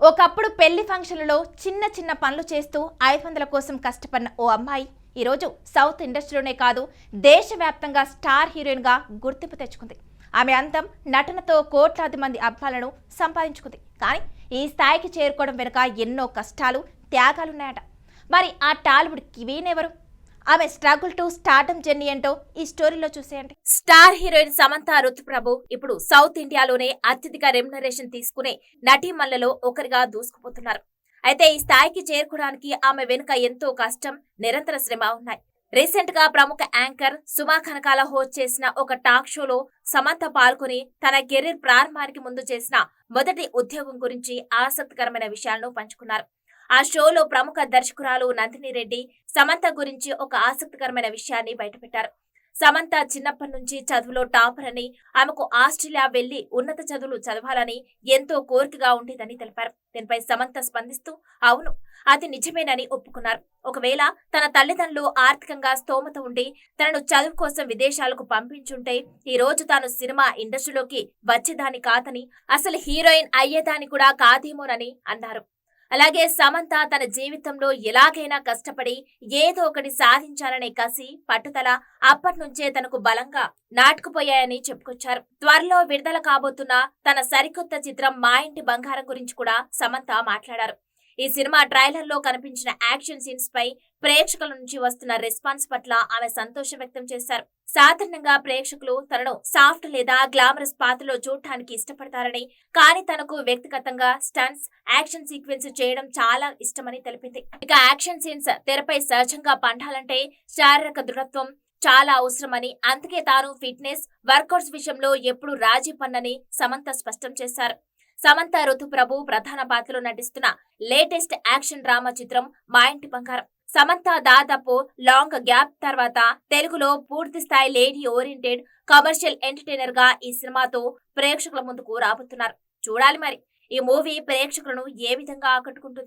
ఒకప్పుడు పెళ్లి ఫంక్షన్లలో చిన్న చిన్న పనులు చేస్తూ 500 కోసం కష్టపడిన ఓ అమ్మాయి ఈరోజు సౌత్ ఇండస్ట్రీలోనే కాదు దేశవ్యాప్తంగా స్టార్ హీరోయిన్ గా గుర్తింపు తెచ్చుకుంది. ఆమె అందం నటనతో కోట్లాది మంది అభిమానులను సంపాదించుకుంది. కానీ ఈ స్థాయికి చేరుకోవడం వెనుక ఎన్నో కష్టాలు త్యాగాలున్నాయట. మరి ఆ టాలీవుడ్ క్వీన్ ఎవరు? ఆమె స్ట్రగుల్ టు స్టార్డమ్ జర్నీ ఏంటో ఈ స్టోరీలో చూసేయండి. స్టార్ హీరోయిన్ సమంత రుతుప్రభు ఇప్పుడు సౌత్ ఇండియాలోనే అత్యధిక రెమ్యునరేషన్ తీసుకునే నటీమణులలో ఒకరిగా దూసుకుపోతున్నారు. అయితే ఈ స్థాయికి చేరుకోవడానికి ఆమె వెనుక ఎంతో కష్టం, నిరంతర శ్రమ ఉన్నాయి. రీసెంట్ గా ప్రముఖ యాంకర్ సుమా కనకాల హోస్ట్ చేసిన ఒక టాక్ షోలో సమంత పాల్గొని తన కెరీర్ ప్రారంభానికి ముందు చేసిన మొదటి ఉద్యోగం గురించి ఆసక్తికరమైన విషయాలను పంచుకున్నారు. ఆ షోలో ప్రముఖ దర్శకురాలు నందిని రెడ్డి సమంత గురించి ఒక ఆసక్తికరమైన విషయాన్ని బయటపెట్టారు. సమంత చిన్నప్పటి నుంచి చదువులో టాపర్ అని, ఆమెకు ఆస్ట్రేలియా వెళ్లి ఉన్నత చదువులు చదవాలని ఎంతో కోరికగా ఉండేదని తెలిపారు. దీనిపై సమంత స్పందిస్తూ అవును, అది నిజమేనని ఒప్పుకున్నారు. ఒకవేళ తన తల్లిదండ్రులు ఆర్థికంగా స్తోమత ఉండి తనను చదువు కోసం విదేశాలకు పంపించుంటే ఈ రోజు తాను సినిమా ఇండస్ట్రీలోకి వచ్చేదాన్ని కాదని, అసలు హీరోయిన్ అయ్యేదాన్ని కూడా కాదేమోనని అన్నారు. అలాగే సమంత తన జీవితంలో ఎలాగైనా కష్టపడి ఏదో ఒకటి సాధించాలనే కసి, పట్టుదల అప్పటి నుంచే తనకు బలంగా నాటుకుపోయాయని చెప్పుకొచ్చారు. త్వరలో విడుదల కాబోతున్న తన సరికొత్త చిత్రం మా ఇంటి బంగారం గురించి కూడా సమంత మాట్లాడారు. ఈ సినిమా ట్రైలర్ లో కనిపించిన యాక్షన్ సీన్స్ పై ప్రేక్షకుల నుంచి వస్తున్న రెస్పాన్స్ పట్ల ఆమె సంతోషం వ్యక్తం చేశారు. సాధారణంగా ప్రేక్షకులు తనను సాఫ్ట్ లేదా గ్లామరస్ పాత్రలో చూడటానికి ఇష్టపడతారని, కానీ తనకు వ్యక్తిగతంగా స్టంట్స్, యాక్షన్ సీక్వెన్స్ చేయడం చాలా ఇష్టమని తెలిపింది. ఇక యాక్షన్ సీన్స్ తెరపై సహజంగా పండాలంటే శారీరక దృఢత్వం చాలా అవసరమని, అందుకే తాను ఫిట్నెస్, వర్కౌట్స్ విషయంలో ఎప్పుడు రాజీ పన్నని సమంత స్పష్టం చేశారు. సమంత రుతుప్రభు ప్రధాన పాత్రలో నటిస్తున్న లేటెస్ట్ యాక్షన్ డ్రామా చిత్రం మా ఇంటి బంగారం. సమంత దాదాపు లాంగ్ గ్యాప్ తర్వాత తెలుగులో పూర్తి స్థాయి లేడీ ఓరియంటెడ్ కమర్షియల్ ఎంటర్టైనర్ గా ఈ సినిమాతో ప్రేక్షకుల ముందుకు రాబోతున్నారు. చూడాలి మరి ఈ మూవీ ప్రేక్షకులను ఏ విధంగా ఆకట్టుకుంటుందో.